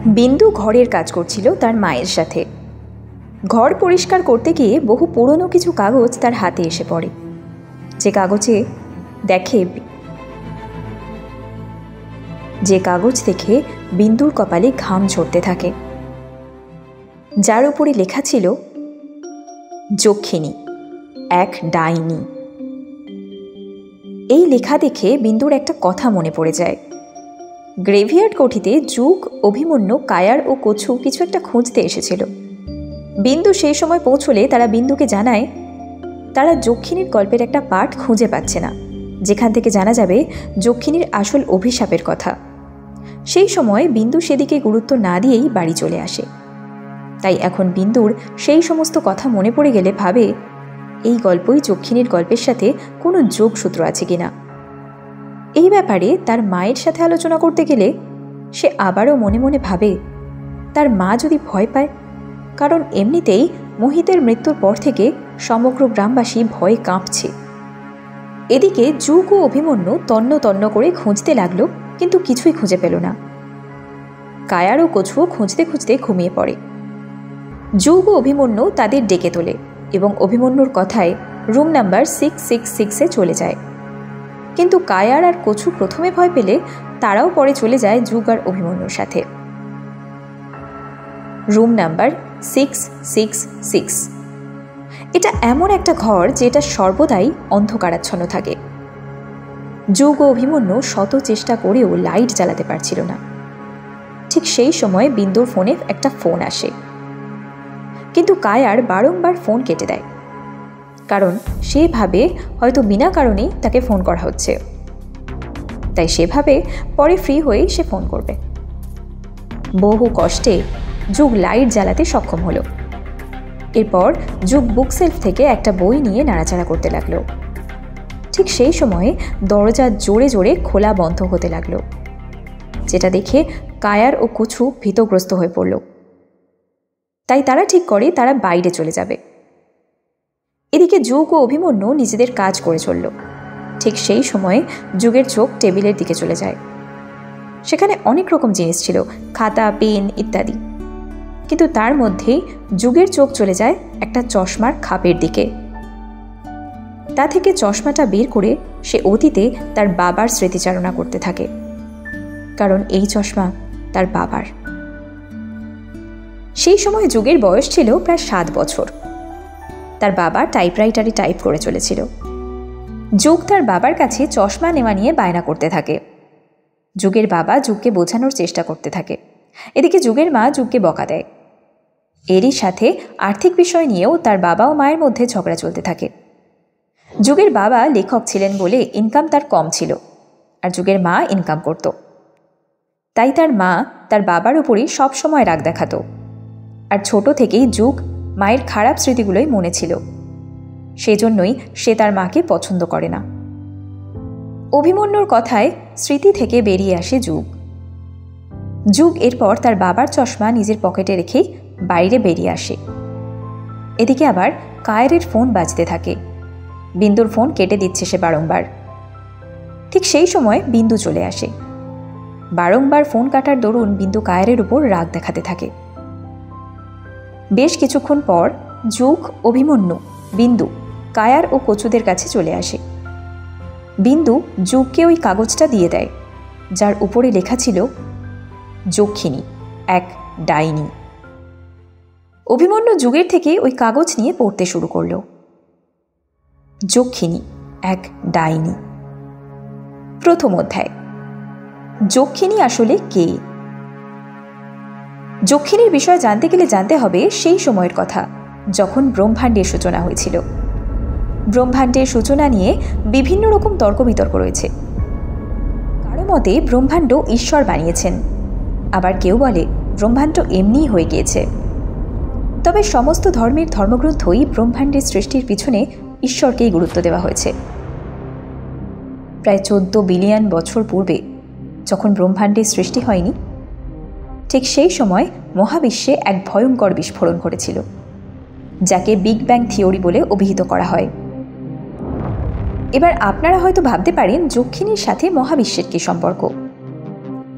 বিন্দু ঘরের কাজ করছিল তার মায়ের সাথে। ঘর পরিষ্কার করতে গিয়ে বহু পুরনো কিছু কাগজ তার হাতে এসে পড়ে, যে কাগজ দেখে বিন্দুর কপালে ঘাম ঝরতে থাকে, যার উপরে লেখা ছিল যক্ষিণী, এক ডাইনি। এই লেখা দেখে বিন্দুর একটা কথা মনে পড়ে যায়। গ্রেভিয়ার্ড কোঠিতে যুগ, অভিমন্যু, কায়ার ও কছু কিছু একটা খুঁজতে এসেছিল। বিন্দু সেই সময় পৌঁছলে তারা বিন্দুকে জানায় তারা যক্ষিণীর গল্পের একটা পাঠ খুঁজে পাচ্ছে না, যেখান থেকে জানা যাবে যক্ষিণীর আসল অভিশাপের কথা। সেই সময় বিন্দু সেদিকে গুরুত্ব না দিয়েই বাড়ি চলে আসে। তাই এখন বিন্দুর সেই সমস্ত কথা মনে পড়ে গেলে ভাবে এই গল্পই যক্ষিণীর গল্পের সাথে কোনো যোগসূত্র আছে কিনা। এই ব্যাপারে তার মায়ের সাথে আলোচনা করতে গেলে সে আবারও মনে মনে ভাবে তার মা যদি ভয় পায়, কারণ এমনিতেই মোহিতের মৃত্যুর পর থেকে সমগ্র গ্রামবাসী ভয়ে কাঁপছে। এদিকে যুগ ও অভিমন্যু তন্ন তন্ন করে খুঁজতে লাগলো, কিন্তু কিছুই খুঁজে পেল না। কায়ার ও কছুও খুঁজতে খুঁজতে ঘুমিয়ে পড়ে। যুগ ও অভিমন্যু তাদের ডেকে তোলে এবং অভিমন্যুর কথায় রুম নাম্বার 666-এ চলে যায়। কিন্তু কায়ার আর কছু প্রথমে ভয় পেলে তারাও পরে চলে যায় যুগ আর অভিমন্যুর সাথে। Room number 666। এটা এমন একটা ঘর যেটা সর্বদাই অন্ধকারাচ্ছন্ন থাকে। যুগ ও অভিমন্যু শত চেষ্টা করেও লাইট জ্বালাতে পারছিল না। ঠিক সেই সময় বিন্দুর ফোনে একটা ফোন আসে, কিন্তু কায়ার বারংবার ফোন কেটে দেয়, কারণ সে ভাবে হয়তো বিনা কারণেই তাকে ফোন করা হচ্ছে। তাই সেভাবে পরে ফ্রি হয়েই সে ফোন করবে। বহু কষ্টে যুগ লাইট জ্বালাতে সক্ষম হলো। এরপর যুগ বুকশেলফ থেকে একটা বই নিয়ে নাড়াচাড়া করতে লাগলো। ঠিক সেই সময়ে দরজা জোরে জোরে খোলা বন্ধ হতে লাগলো, যেটা দেখে কায়ার ও কছু ভীতগ্রস্ত হয়ে পড়ল। তাই তারা ঠিক করে তারা বাইরে চলে যাবে। এদিকে যুগ ও অভিমন্যু নিজেদের কাজ করে চলল। ঠিক সেই সময়ে যুগের চোখ টেবিলের দিকে চলে যায়। সেখানে অনেক রকম জিনিস ছিল, খাতা, পেন ইত্যাদি। কিন্তু তার মধ্যেই যুগের চোখ চলে যায় একটা চশমার খাপের দিকে। তা থেকে চশমাটা বের করে সে অতীতে তার বাবার স্মৃতিচারণা করতে থাকে, কারণ এই চশমা তার বাবার। সেই সময় যুগের বয়স ছিল প্রায় 7 বছর। তার বাবা টাইপরাইটারে টাইপ করে চলেছিল। যুগ তার বাবার কাছে চশমা নেওয়া নিয়ে বায়না করতে থাকে। যুগের বাবা যুগকে বোঝানোর চেষ্টা করতে থাকে। এদিকে যুগের মা যুগকে বকা দেয়। এরই সাথে আর্থিক বিষয় নিয়েও তার বাবা ও মায়ের মধ্যে ঝগড়া চলতে থাকে। যুগের বাবা লেখক ছিলেন বলে ইনকাম তার কম ছিল, আর যুগের মা ইনকাম করত। তাই তার মা তার বাবার উপরই সবসময় রাগ দেখাতো। আর ছোট থেকেই যুগ মায়ের খারাপ স্মৃতিগুলোই মনে ছিল। সেজন্যই সে তার মাকে পছন্দ করে না। অভিমন্যুর কথায় স্মৃতি থেকে বেরিয়ে আসে যুগ। যুগ এরপর তার বাবার চশমা নিজের পকেটে রেখেই বাইরে বেরিয়ে আসে। এদিকে আবার কায়ারের ফোন বাজতে থাকে। বিন্দুর ফোন কেটে দিচ্ছে সে বারংবার। ঠিক সেই সময় বিন্দু চলে আসে। বারংবার ফোন কাটার দরুন বিন্দু কায়ারের উপর রাগ দেখাতে থাকে। বেশ কিছুক্ষণ পর যুগ, অভিমন্যু, বিন্দু কায়ার ও কচুদের কাছে চলে আসে। বিন্দু যুগকে ওই কাগজটা দিয়ে দেয়, যার উপরে লেখা ছিল যক্ষিণী, এক ডাইনি। অভিমন্যু যুগের থেকে ওই কাগজ নিয়ে পড়তে শুরু করল। যক্ষিণী, এক ডাইনি। প্রথম অধ্যায়। যক্ষিণী আসলে কে? যক্ষিণীর বিষয় জানতে গেলে জানতে হবে সেই সময়ের কথা, যখন ব্রহ্মাণ্ডের সূচনা হয়েছিল। ব্রহ্মাণ্ডের সূচনা নিয়ে বিভিন্ন রকম তর্ক বিতর্ক রয়েছে। কারো মতে ব্রহ্মাণ্ড ঈশ্বর বানিয়েছেন, আবার কেউ বলে ব্রহ্মাণ্ড এমনিই হয়ে গিয়েছে। তবে সমস্ত ধর্মের ধর্মগ্রন্থই ব্রহ্মাণ্ডের সৃষ্টির পিছনে ঈশ্বরকেই গুরুত্ব দেওয়া হয়েছে। প্রায় 14 বিলিয়ন বছর পূর্বে, যখন ব্রহ্মাণ্ডের সৃষ্টি হয়নি, ঠিক সেই সময় মহাবিশ্বে এক ভয়ঙ্কর বিস্ফোরণ ঘটেছিল, যাকে বিগ ব্যাং থিওরি বলে অভিহিত করা হয়। এবার আপনারা হয়তো ভাবতে পারেন যক্ষিণীর সাথে মহাবিশ্বের কী সম্পর্ক?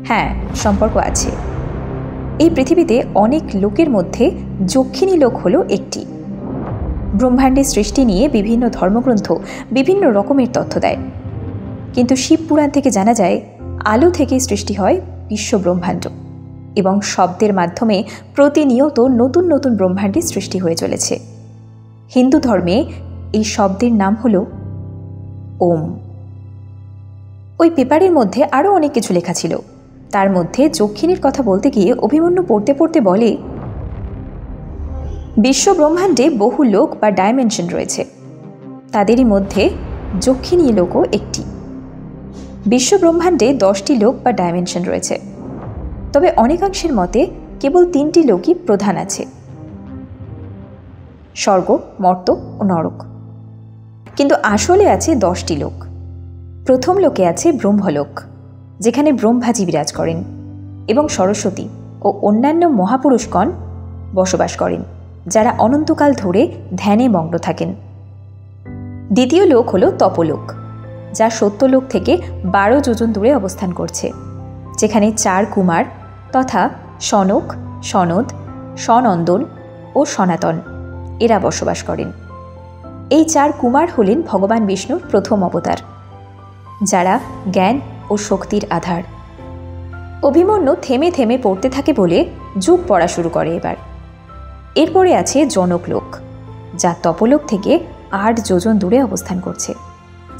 হ্যাঁ, সম্পর্ক আছে। এই পৃথিবীতে অনেক লোকের মধ্যে যক্ষিণী লোক হলো একটি। ব্রহ্মাণ্ডের সৃষ্টি নিয়ে বিভিন্ন ধর্মগ্রন্থ বিভিন্ন রকমের তথ্য দেয়, কিন্তু শিবপুরাণ থেকে জানা যায় আলো থেকে সৃষ্টি হয় বিশ্ব ব্রহ্মাণ্ড এবং শব্দের মাধ্যমে প্রতিনিয়ত নতুন নতুন ব্রহ্মাণ্ডের সৃষ্টি হয়ে চলেছে। হিন্দু ধর্মে এই শব্দের নাম হল ওম। ওই পেপারের মধ্যে আরও অনেক কিছু লেখা ছিল। তার মধ্যে যক্ষিণীর কথা বলতে গিয়ে অভিমন্যু পড়তে পড়তে বলে, বিশ্ব ব্রহ্মাণ্ডে বহু লোক বা ডাইমেনশন রয়েছে, তাদেরই মধ্যে যক্ষিণী লোকও একটি। বিশ্ব ব্রহ্মাণ্ডে 10টি লোক বা ডাইমেনশন রয়েছে, তবে অনেকাংশের মতে কেবল 3টি লোকই প্রধান আছে, স্বর্গ, মর্ত ও নরক। কিন্তু আসলে আছে 10টি লোক। প্রথম লোকে আছে ব্রহ্মলোক, যেখানে ব্রহ্মাজি বিরাজ করেন এবং সরস্বতী ও অন্যান্য মহাপুরুষগণ বসবাস করেন, যারা অনন্তকাল ধরে ধ্যানে মগ্ন থাকেন। দ্বিতীয় লোক হল তপলোক, যা সত্যলোক থেকে 12 যোজন দূরে অবস্থান করছে, যেখানে 4 কুমার তথা সনক, সনদ, সনন্দন ও সনাতন এরা বসবাস করেন। এই 4 কুমার হলেন ভগবান বিষ্ণুর প্রথম অবতার, যারা জ্ঞান ও শক্তির আধার। অভিমন্যু থেমে থেমে পড়তে থাকে বলে যুগ পড়া শুরু করে এবার। এরপরে আছে জনকলোক, যা তপলোক থেকে 8 যোজন দূরে অবস্থান করছে,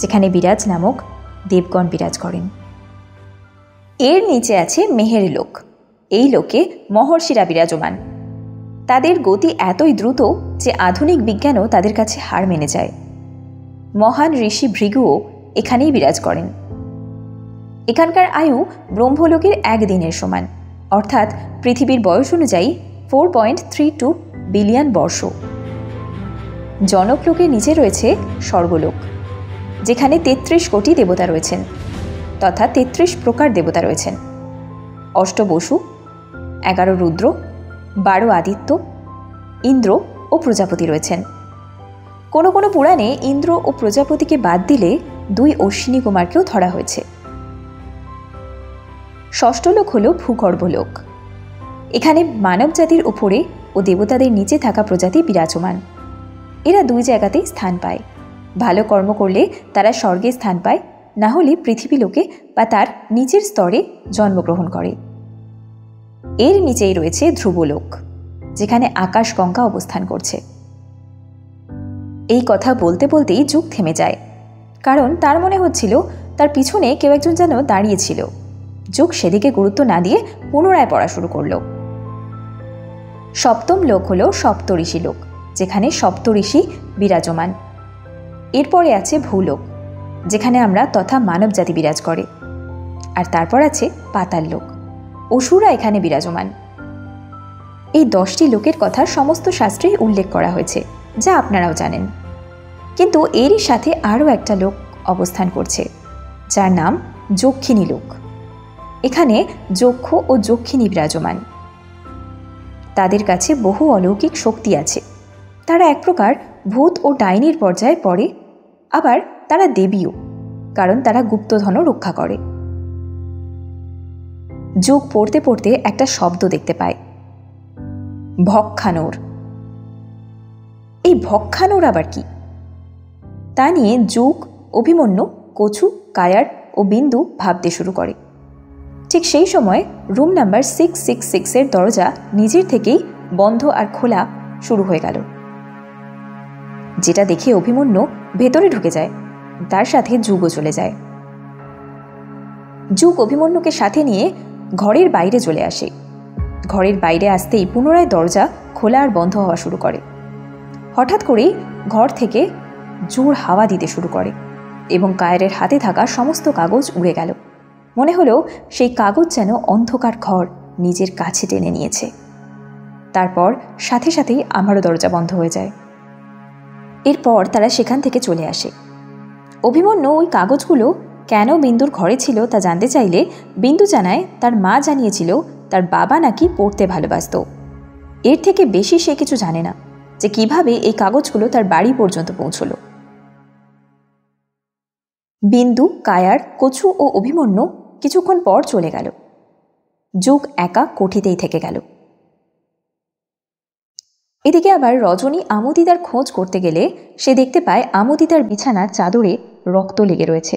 যেখানে বিরাজ নামক দেবগণ বিরাজ করেন। এর নিচে আছে মেহের লোক। এই লোকে মহর্ষিরা বিরাজমান। তাদের গতি এতই দ্রুত যে আধুনিক বিজ্ঞানও তাদের কাছে হার মেনে যায়। মহান ঋষি ভৃগুও এখানেই বিরাজ করেন। এখানকার আয়ু ব্রহ্মলোকের 1 দিনের সমান, অর্থাৎ পৃথিবীর বয়স অনুযায়ী 4.32 বিলিয়ন বর্ষ। জনকলোকের নিচে রয়েছে স্বর্গলোক, যেখানে 33 কোটি দেবতা রয়েছেন, তথা 33 প্রকার দেবতা রয়েছেন। 8 বসু, 11 রুদ্র, 12 আদিত্য, ইন্দ্র ও প্রজাপতি রয়েছেন। কোনো কোনো পুরাণে ইন্দ্র ও প্রজাপতিকে বাদ দিলে 2 অশ্বিনী কুমারকেও ধরা হয়েছে। ষষ্ঠ লোক হল ভূগর্ভলোক। এখানে মানব জাতির উপরে ও দেবতাদের নিচে থাকা প্রজাতি বিরাজমান। এরা 2 জায়গাতেই স্থান পায়। ভালো কর্ম করলে তারা স্বর্গে স্থান পায়, না হলে পৃথিবী লোকে বা তার নিচের স্তরে জন্মগ্রহণ করে। এর নিচেই রয়েছে ধ্রুবলোক, যেখানে আকাশগঙ্গা অবস্থান করছে। এই কথা বলতে বলতেই যুগ থেমে যায়, কারণ তার মনে হচ্ছিল তার পিছনে কেউ একজন যেন দাঁড়িয়েছিল। যুগ সেদিকে গুরুত্ব না দিয়ে পুনরায় পড়া শুরু করল। সপ্তম লোক হল সপ্তঋষি লোক, যেখানে সপ্তঋষি বিরাজমান। এরপরে আছে ভূলোক, যেখানে আমরা তথা মানব জাতি বিরাজ করে। আর তারপর আছে পাতাল লোক, অসুররা এখানে বিরাজমান। এই 10টি লোকের কথা সমস্ত শাস্ত্রেই উল্লেখ করা হয়েছে, যা আপনারাও জানেন। কিন্তু এরই সাথে আরও একটা লোক অবস্থান করছে, যার নাম যক্ষিণী লোক। এখানে যক্ষ ও যক্ষিণী বিরাজমান। তাদের কাছে বহু অলৌকিক শক্তি আছে। তারা এক প্রকার ভূত ও ডাইনির পর্যায়ে পড়ে, আবার তারা দেবীও, কারণ তারা গুপ্তধনও রক্ষা করে। যুগ পড়তে পড়তে একটা শব্দ দেখতে পায়, ভক্ষানোর। এই ভক্ষানোর আবার কি? তা নিয়ে যুগ, অভিমন্যু, কচু, কায়ার ও বিন্দু ভাবতে শুরু করে। ঠিক সেই সময় রুম নাম্বার 666 এর দরজা নিজের থেকেই বন্ধ আর খোলা শুরু হয়ে গেল, যেটা দেখে অভিমন্যু ভেতরে ঢুকে যায়। তার সাথে যুগও চলে যায়। যুগ অভিমন্যুকে সাথে নিয়ে ঘরের বাইরে চলে আসে। ঘরের বাইরে আসতেই পুনরায় দরজা খোলা আর বন্ধ হওয়া শুরু করে। হঠাৎ করেই ঘর থেকে জোর হাওয়া দিতে শুরু করে এবং কায়ারের হাতে থাকা সমস্ত কাগজ উড়ে গেল। মনে হলো সেই কাগজ যেন অন্ধকার ঘর নিজের কাছে টেনে নিয়েছে। তারপর সাথে সাথেই আমারও দরজা বন্ধ হয়ে যায়। এরপর তারা সেখান থেকে চলে আসে। অভিমন্যু ওই কাগজগুলো কেন বিন্দুর ঘরে ছিল তা জানতে চাইলে বিন্দু জানায় তার মা জানিয়েছিল তার বাবা নাকি পড়তে ভালোবাসত। এর থেকে বেশি সে কিছু জানে না যে কিভাবে এই কাগজগুলো তার বাড়ি পর্যন্ত পৌঁছল। বিন্দু, কায়ার, কচু ও অভিমন্যু কিছুক্ষণ পর চলে গেল। যুগ একা কোঠিতেই থেকে গেল। এদিকে আবার রজনী আমুদিদার খোঁজ করতে গেলে সে দেখতে পায় আমুদিদার বিছানার চাদরে রক্ত লেগে রয়েছে।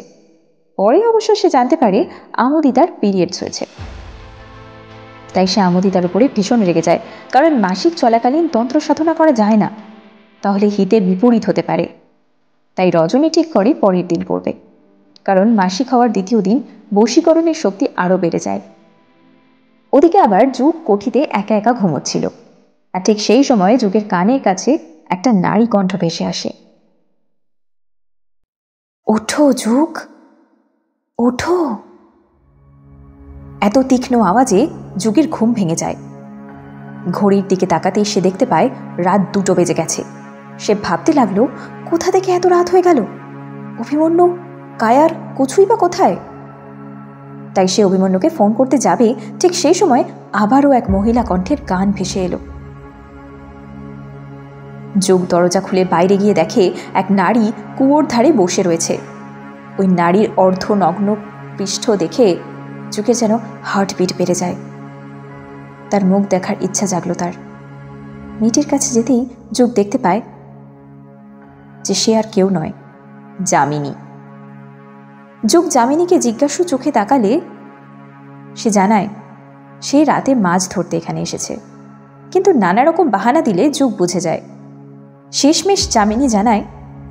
পরে অবশ্য সে জানতে পারে আমুদিদার পিরিয়ডস হয়েছে। তাই সে আমুদিদার উপরে ভীষণ রেগে যায়, কারণ মাসিক চলাকালীন তন্ত্র সাধনা করা যায় না, তাহলে হিতের বিপরীত হতে পারে। তাই রজনী ঠিক করে পরের দিন করবে, কারণ মাসিক হওয়ার দ্বিতীয় দিন বশীকরণের শক্তি আরও বেড়ে যায়। ওদিকে আবার যুগ কোঠিতে একা একা ঘুমোচ্ছিল, আর ঠিক সেই সময়ে যুগের কানের কাছে একটা নারী কণ্ঠ ভেসে আসে। ওঠো যুগ, ওঠো। এত তীক্ষ্ণ আওয়াজে যুগের ঘুম ভেঙে যায়। ঘড়ির দিকে তাকাতেই সে দেখতে পায় রাত 2টো বেজে গেছে। সে ভাবতে লাগলো, কোথা থেকে এত রাত হয়ে গেল? অভিমন্যু, কায়ার, কুছুই বা কোথায়? তাই সে অভিমন্যুকে ফোন করতে যাবে, ঠিক সেই সময় আবারও এক মহিলা কণ্ঠের গান ভেসে এলো। যুগ দরজা খুলে বাইরে গিয়ে দেখে এক নারী কুয়োর ধারে বসে রয়েছে। ওই নারীর অর্ধনগ্ন পৃষ্ঠ দেখে যুগের যেন হার্টবিট বেড়ে যায়। তার মুখ দেখার ইচ্ছা জাগলো তার। মেয়েটির কাছে যেতেই যুগ দেখতে পায় যে সে আর কেউ নয়, যামিনী। যুগ যামিনীকে জিজ্ঞাসু চোখে তাকালে সে জানায় সে রাতে মাছ ধরতে এখানে এসেছে, কিন্তু নানা রকম বাহানা দিলে যুগ বুঝে যায়। শেষমেশ যামিনী জানায়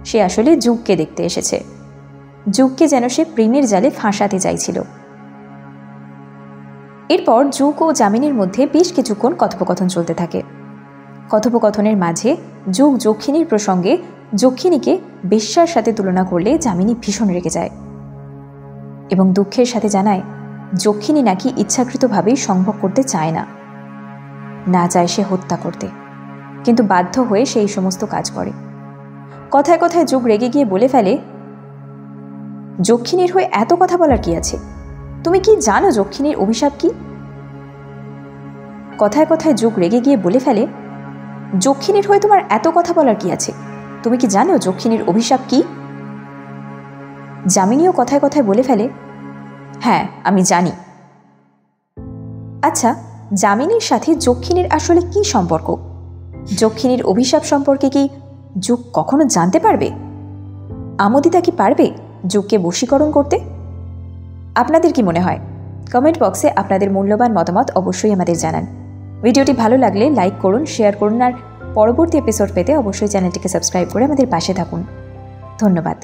সে আসলে যুগকে দেখতে এসেছে, যুগকে যেন সে প্রেমের জালে ফাঁসাতে চাইছিল। এরপর যুগ ও যামিনীর মধ্যে বেশ কিছুক্ষণ কথোপকথন চলতে থাকে। কথোপকথনের মাঝে যুগ যক্ষিণীর প্রসঙ্গে যক্ষিণীকে বেশ্যার সাথে তুলনা করলে যামিনী ভীষণ রেগে যায় এবং দুঃখের সাথে জানায় যক্ষিণী নাকি ইচ্ছাকৃতভাবেই সংভোগ করতে চায় না, না চায় সে হত্যা করতে, কিন্তু বাধ্য হয়ে সেই সমস্ত কাজ করে। কথায় কথায় যুগ রেগে গিয়ে বলে ফেলে, যক্ষিণীর হয়ে এত কথা বলার কি আছে? তুমি কি জানো যক্ষিণীর অভিশাপ কি? কথায় কথায় যুগ রেগে গিয়ে বলে ফেলে, যক্ষিণীর হয়ে তোমার এত কথা বলার কি আছে? তুমি কি জানো যক্ষিণীর অভিশাপ কি? যামিনীও কথায় কথায় বলে ফেলে, হ্যাঁ আমি জানি। আচ্ছা, যামিনীর সাথে যক্ষিণীর আসলে কি সম্পর্ক? যক্ষিণীর অভিশাপ সম্পর্কে কি যুগ কখনো জানতে পারবে? আমোদিতা কি পারবে যুগকে বশীকরণ করতে? আপনাদের কি মনে হয়? কমেন্ট বক্সে আপনাদের মূল্যবান মতামত অবশ্যই আমাদের জানান। ভিডিওটি ভালো লাগলে লাইক করুন, শেয়ার করুন, আর পরবর্তী এপিসোড পেতে অবশ্যই চ্যানেলটিকে সাবস্ক্রাইব করে আমাদের পাশে থাকুন। ধন্যবাদ।